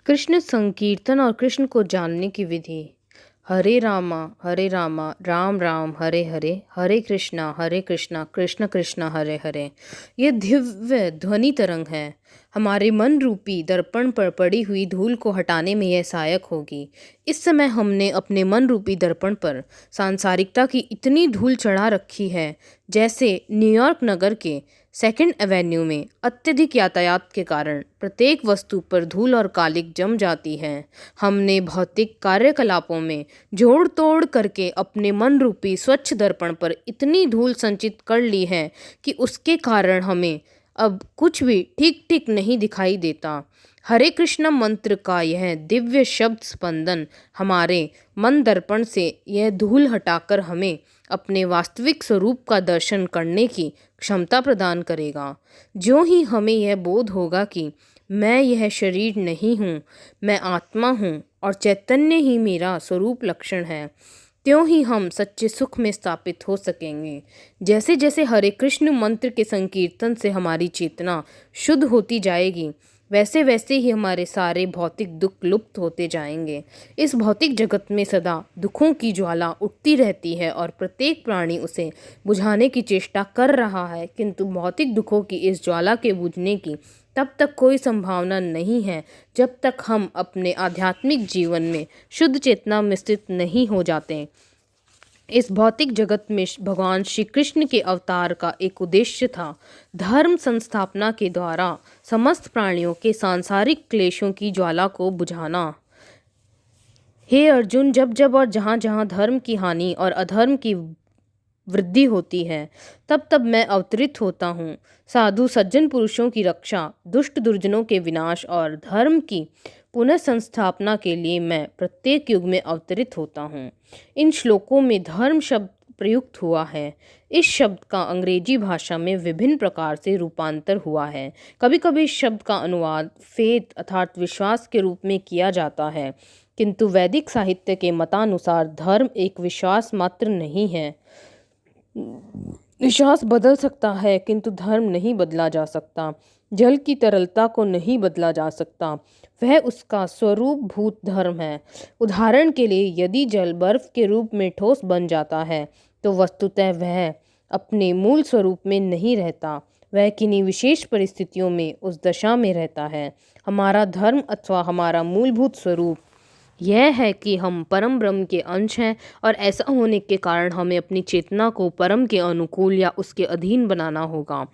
कृष्ण संकीर्तन और कृष्ण को जानने की विधि। हरे रामा राम राम हरे हरे, हरे कृष्णा कृष्ण कृष्ण हरे हरे। ये दिव्य ध्वनि तरंग है। हमारे मन रूपी दर्पण पर पड़ी हुई धूल को हटाने में यह सहायक होगी। इस समय हमने अपने मन रूपी दर्पण पर सांसारिकता की इतनी धूल चढ़ा रखी है जैसे न्यूयॉर्क नगर के सेकंड एवेन्यू में अत्यधिक यातायात के कारण प्रत्येक वस्तु पर धूल और कालिक जम जाती है। हमने भौतिक कार्यकलापों में जोड़ तोड़ करके अपने मन रूपी स्वच्छ दर्पण पर इतनी धूल संचित कर ली है कि उसके कारण हमें अब कुछ भी ठीक ठीक नहीं दिखाई देता। हरे कृष्ण मंत्र का यह दिव्य शब्द स्पंदन हमारे मन दर्पण से यह धूल हटाकर हमें अपने वास्तविक स्वरूप का दर्शन करने की क्षमता प्रदान करेगा। जो ही हमें यह बोध होगा कि मैं यह शरीर नहीं हूँ, मैं आत्मा हूँ और चैतन्य ही मेरा स्वरूप लक्षण है, त्यों ही हम सच्चे सुख में स्थापित हो सकेंगे। जैसे जैसे हरे कृष्ण मंत्र के संकीर्तन से हमारी चेतना शुद्ध होती जाएगी, वैसे वैसे ही हमारे सारे भौतिक दुख लुप्त होते जाएंगे। इस भौतिक जगत में सदा दुखों की ज्वाला उठती रहती है और प्रत्येक प्राणी उसे बुझाने की चेष्टा कर रहा है, किंतु भौतिक दुखों की इस ज्वाला के बुझने की तब तक कोई संभावना नहीं है जब तक हम अपने आध्यात्मिक जीवन में शुद्ध चेतना में स्थित नहीं हो जाते। इस भौतिक जगत में भगवान श्री कृष्ण के अवतार का एक उद्देश्य था, धर्म संस्थापना के द्वारा समस्त प्राणियों के सांसारिक क्लेशों की ज्वाला को बुझाना। हे अर्जुन, जब जब और जहाँ जहाँ धर्म की हानि और अधर्म की वृद्धि होती है, तब तब मैं अवतरित होता हूँ। साधु सज्जन पुरुषों की रक्षा, दुष्ट दुर्जनों के विनाश और धर्म की पुनः संस्थापना के लिए मैं प्रत्येक युग में अवतरित होता हूँ। इन श्लोकों में धर्म शब्द प्रयुक्त हुआ है। इस शब्द का अंग्रेजी भाषा में विभिन्न प्रकार से रूपांतर हुआ है। कभी कभी इस शब्द का अनुवाद फेथ अर्थात विश्वास के रूप में किया जाता है, किंतु वैदिक साहित्य के मतानुसार धर्म एक विश्वास मात्र नहीं है। विश्वास बदल सकता है किंतु धर्म नहीं बदला जा सकता। जल की तरलता को नहीं बदला जा सकता, वह उसका स्वरूप भूत धर्म है। उदाहरण के लिए, यदि जल बर्फ के रूप में ठोस बन जाता है तो वस्तुतः वह अपने मूल स्वरूप में नहीं रहता, वह किन्हीं विशेष परिस्थितियों में उस दशा में रहता है। हमारा धर्म अथवा हमारा मूलभूत स्वरूप यह है कि हम परम ब्रह्म के अंश हैं और ऐसा होने के कारण हमें अपनी चेतना को परम के अनुकूल या उसके अधीन बनाना होगा।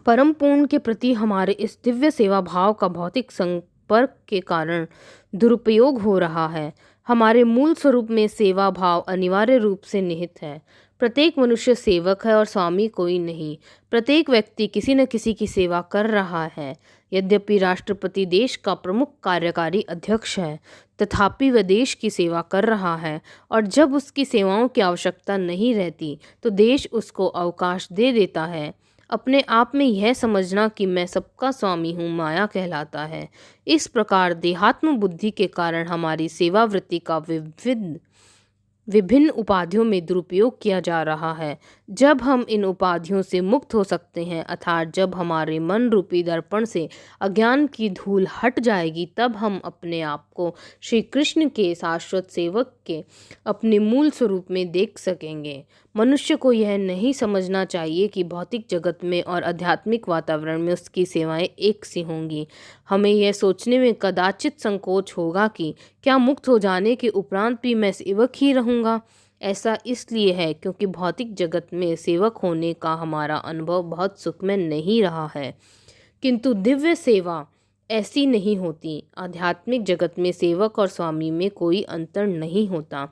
परम पूर्ण के प्रति हमारे इस दिव्य सेवा भाव का भौतिक संपर्क के कारण दुरुपयोग हो रहा है। हमारे मूल स्वरूप में सेवा भाव अनिवार्य रूप से निहित है। प्रत्येक मनुष्य सेवक है और स्वामी कोई नहीं। प्रत्येक व्यक्ति किसी न किसी की सेवा कर रहा है। यद्यपि राष्ट्रपति देश का प्रमुख कार्यकारी अध्यक्ष है, तथापि वह देश की सेवा कर रहा है, और जब उसकी सेवाओं की आवश्यकता नहीं रहती तो देश उसको अवकाश दे देता है। अपने आप में यह समझना कि मैं सबका स्वामी हूँ माया कहलाता है। इस प्रकार देहात्म बुद्धि के कारण हमारी सेवा वृत्ति का विभिन्न उपाधियों में दुरुपयोग किया जा रहा है। जब हम इन उपाधियों से मुक्त हो सकते हैं, अर्थात जब हमारे मन रूपी दर्पण से अज्ञान की धूल हट जाएगी, तब हम अपने आप को श्री कृष्ण के शाश्वत सेवक के अपने मूल स्वरूप में देख सकेंगे। मनुष्य को यह नहीं समझना चाहिए कि भौतिक जगत में और आध्यात्मिक वातावरण में उसकी सेवाएं एक सी होंगी। हमें यह सोचने में कदाचित संकोच होगा कि क्या मुक्त हो जाने के उपरांत भी मैं सेवक ही रहूँगा। ऐसा इसलिए है क्योंकि भौतिक जगत में सेवक होने का हमारा अनुभव बहुत सुखमय नहीं रहा है, किंतु दिव्य सेवा ऐसी नहीं होती। आध्यात्मिक जगत में सेवक और स्वामी में कोई अंतर नहीं होता,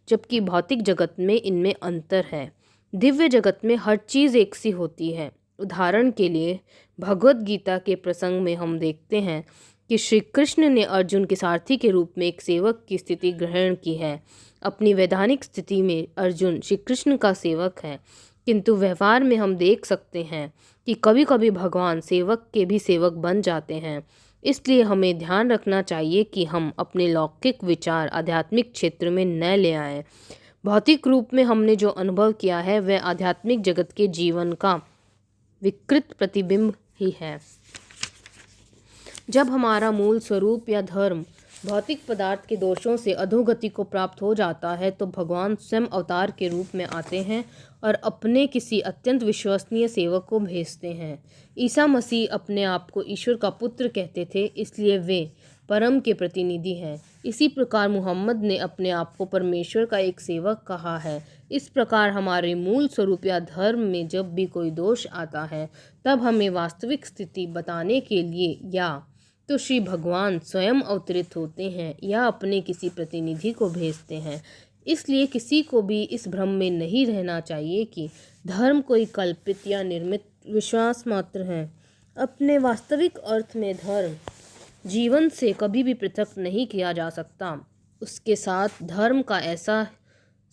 जबकि भौतिक जगत में इनमें अंतर है। दिव्य जगत में हर चीज़ एक सी होती है। उदाहरण के लिए, भगवत गीता के प्रसंग में हम देखते हैं कि श्री कृष्ण ने अर्जुन के सारथी के रूप में एक सेवक की स्थिति ग्रहण की है। अपनी वैधानिक स्थिति में अर्जुन श्री कृष्ण का सेवक है, किंतु व्यवहार में हम देख सकते हैं कि कभी कभी भगवान सेवक के भी सेवक बन जाते हैं। इसलिए हमें ध्यान रखना चाहिए कि हम अपने लौकिक विचार आध्यात्मिक क्षेत्र में न ले आएं। भौतिक रूप में हमने जो अनुभव किया है वह आध्यात्मिक जगत के जीवन का विकृत प्रतिबिंब ही है। जब हमारा मूल स्वरूप या धर्म भौतिक पदार्थ के दोषों से अधोगति को प्राप्त हो जाता है तो भगवान स्वयं अवतार के रूप में आते हैं और अपने किसी अत्यंत विश्वसनीय सेवक को भेजते हैं। ईसा मसीह अपने आप को ईश्वर का पुत्र कहते थे, इसलिए वे परम के प्रतिनिधि हैं। इसी प्रकार मुहम्मद ने अपने आप को परमेश्वर का एक सेवक कहा है। इस प्रकार हमारे मूल स्वरूप या धर्म में जब भी कोई दोष आता है तब हमें वास्तविक स्थिति बताने के लिए या तो श्री भगवान स्वयं अवतरित होते हैं या अपने किसी प्रतिनिधि को भेजते हैं। इसलिए किसी को भी इस भ्रम में नहीं रहना चाहिए कि धर्म कोई कल्पित या निर्मित विश्वास मात्र है। अपने वास्तविक अर्थ में धर्म जीवन से कभी भी पृथक नहीं किया जा सकता। उसके साथ धर्म का ऐसा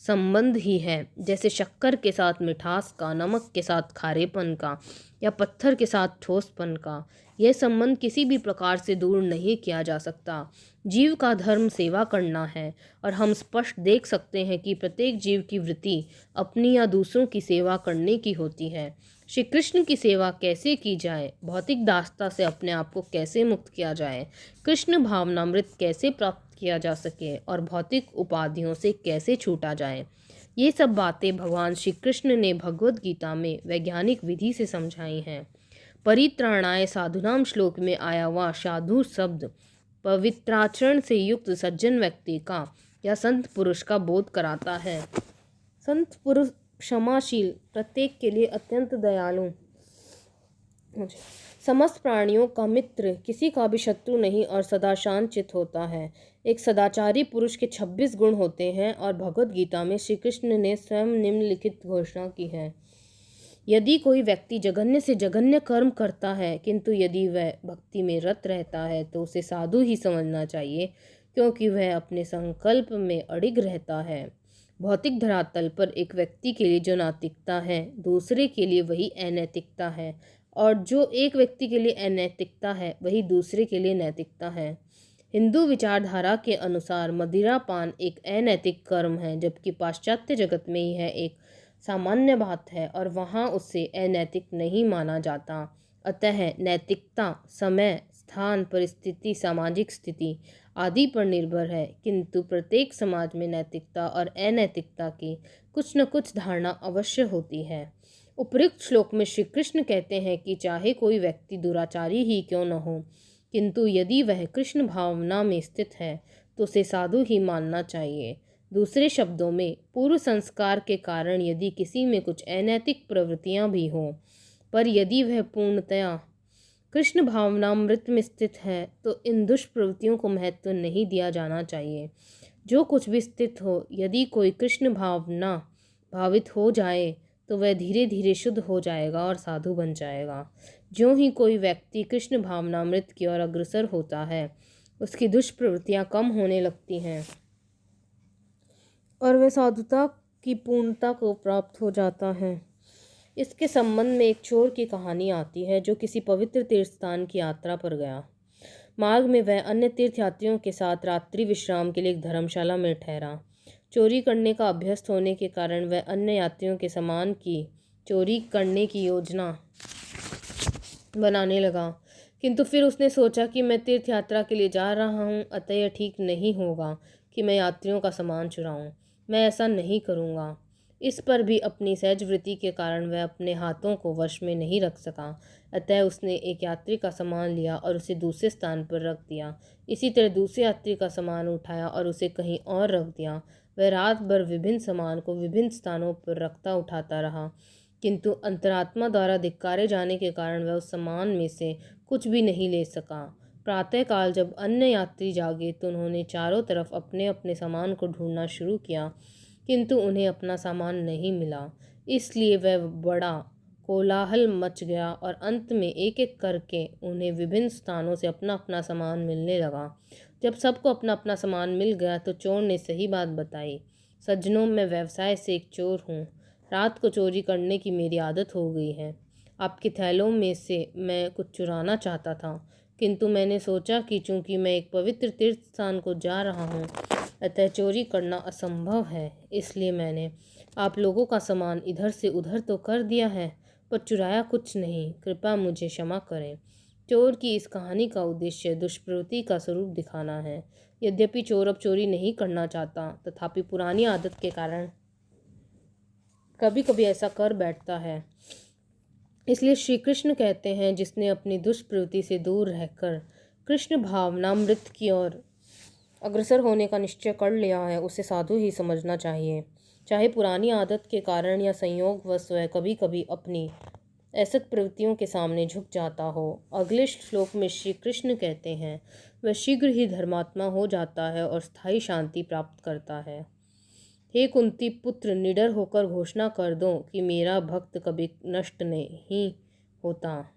संबंध ही है जैसे शक्कर के साथ मिठास का, नमक के साथ खारेपन का या पत्थर के साथ ठोसपन का। यह संबंध किसी भी प्रकार से दूर नहीं किया जा सकता। जीव का धर्म सेवा करना है और हम स्पष्ट देख सकते हैं कि प्रत्येक जीव की वृत्ति अपनी या दूसरों की सेवा करने की होती है। श्री कृष्ण की सेवा कैसे की जाए, भौतिक दासता से अपने आप को कैसे मुक्त किया जाए, कृष्ण भावनामृत कैसे प्राप्त किया जा सके और भौतिक उपाधियों से कैसे छूटा जाए, ये सब बातें भगवान श्री कृष्ण ने भगवद गीता में वैज्ञानिक विधि से समझाई हैं। परित्राणाय साधुनाम श्लोक में आया हुआ साधु शब्द पवित्राचरण से युक्त सज्जन व्यक्ति का या संत पुरुष का बोध कराता है। संत पुरुष क्षमाशील, प्रत्येक के लिए अत्यंत दयालु, समस्त प्राणियों का मित्र, किसी का भी शत्रु नहीं और सदा शांतचित्त होता है। एक सदाचारी पुरुष के 26 गुण होते हैं और भगवद गीता में श्री कृष्ण ने स्वयं निम्नलिखित घोषणा की है। यदि कोई व्यक्ति जघन्य से जघन्य कर्म करता है किंतु यदि वह भक्ति में रत रहता है तो उसे साधु ही समझना चाहिए, क्योंकि वह अपने संकल्प में अडिग रहता है। भौतिक धरातल पर एक व्यक्ति के लिए जो नैतिकता है दूसरे के लिए वही अनैतिकता है, और जो एक व्यक्ति के लिए अनैतिकता है वही दूसरे के लिए नैतिकता है। हिंदू विचारधारा के अनुसार मदिरापान एक अनैतिक कर्म है, जबकि पाश्चात्य जगत में यह एक सामान्य बात है और वहाँ उसे अनैतिक नहीं माना जाता। अतः नैतिकता समय, स्थान, परिस्थिति, सामाजिक स्थिति आदि पर निर्भर है, किंतु प्रत्येक समाज में नैतिकता और अनैतिकता की कुछ न कुछ धारणा अवश्य होती है। उपयुक्त श्लोक में श्री कृष्ण कहते हैं कि चाहे कोई व्यक्ति दुराचारी ही क्यों न हो, किंतु यदि वह कृष्ण भावना में स्थित है तो उसे साधु ही मानना चाहिए। दूसरे शब्दों में, पूर्व संस्कार के कारण यदि किसी में कुछ अनैतिक प्रवृत्तियां भी हों, पर यदि वह पूर्णतया कृष्ण भावनामृत में स्थित है तो इन दुष्प्रवृत्तियों को महत्व नहीं दिया जाना चाहिए। जो कुछ भी स्थित हो, यदि कोई कृष्ण भावना भावित हो जाए तो वह धीरे धीरे शुद्ध हो जाएगा और साधु बन जाएगा। ज्यों ही कोई व्यक्ति कृष्ण भावनामृत की ओर अग्रसर होता है, उसकी दुष्प्रवृत्तियां कम होने लगती हैं और वह साधुता की पूर्णता को प्राप्त हो जाता है। इसके संबंध में एक चोर की कहानी आती है जो किसी पवित्र तीर्थ स्थान की यात्रा पर गया। मार्ग में वह अन्य तीर्थयात्रियों के साथ रात्रि विश्राम के लिए एक धर्मशाला में ठहरा। चोरी करने का अभ्यस्त होने के कारण वह अन्य यात्रियों के सामान की चोरी करने की योजना बनाने लगा, किंतु फिर उसने सोचा कि मैं तीर्थ यात्रा के लिए जा रहा हूँ, अतः यह ठीक नहीं होगा कि मैं यात्रियों का सामान चुराऊँ। मैं ऐसा नहीं करूँगा। इस पर भी अपनी सहज वृत्ति के कारण वह अपने हाथों को वश में नहीं रख सका, अतः उसने एक यात्री का सामान लिया और उसे दूसरे स्थान पर रख दिया। इसी तरह दूसरे यात्री का सामान उठाया और उसे कहीं और रख दिया। वह रात भर विभिन्न सामान को विभिन्न स्थानों पर रखता उठाता रहा, किंतु अंतरात्मा द्वारा धिक्कारे जाने के कारण वह उस सामान में से कुछ भी नहीं ले सका। प्रातःकाल जब अन्य यात्री जागे तो उन्होंने चारों तरफ अपने अपने सामान को ढूंढना शुरू किया, किंतु उन्हें अपना सामान नहीं मिला। इसलिए वह बड़ा कोलाहल मच गया और अंत में एक एक करके उन्हें विभिन्न स्थानों से अपना अपना सामान मिलने लगा। जब सबको अपना अपना सामान मिल गया तो चोर ने सही बात बताई। सज्जनों, मैं व्यवसाय से एक चोर हूँ। रात को चोरी करने की मेरी आदत हो गई है। आपके थैलों में से मैं कुछ चुराना चाहता था, किंतु मैंने सोचा कि चूंकि मैं एक पवित्र तीर्थ स्थान को जा रहा हूँ अतः चोरी करना असंभव है, इसलिए मैंने आप लोगों का सामान इधर से उधर तो कर दिया है पर चुराया कुछ नहीं। कृपया मुझे क्षमा करें। चोर की इस कहानी का उद्देश्य दुष्प्रवृत्ति का स्वरूप दिखाना है। यद्यपि चोर अब चोरी नहीं करना चाहता, तथापि पुरानी आदत के कारण कभी कभी ऐसा कर बैठता है। इसलिए श्री कृष्ण कहते हैं, जिसने अपनी दुष्प्रवृत्ति से दूर रहकर कृष्ण भावनामृत की ओर अग्रसर होने का निश्चय कर लिया है, उसे साधु ही समझना चाहिए। चाहे पुरानी आदत के कारण या संयोगवश वह कभी कभी अपनी असत प्रवृत्तियों के सामने झुक जाता हो। अगले श्लोक में श्री कृष्ण कहते हैं, वह शीघ्र ही धर्मात्मा हो जाता है और स्थायी शांति प्राप्त करता है। हे कुंती पुत्र, निडर होकर घोषणा कर दो कि मेरा भक्त कभी नष्ट नहीं होता।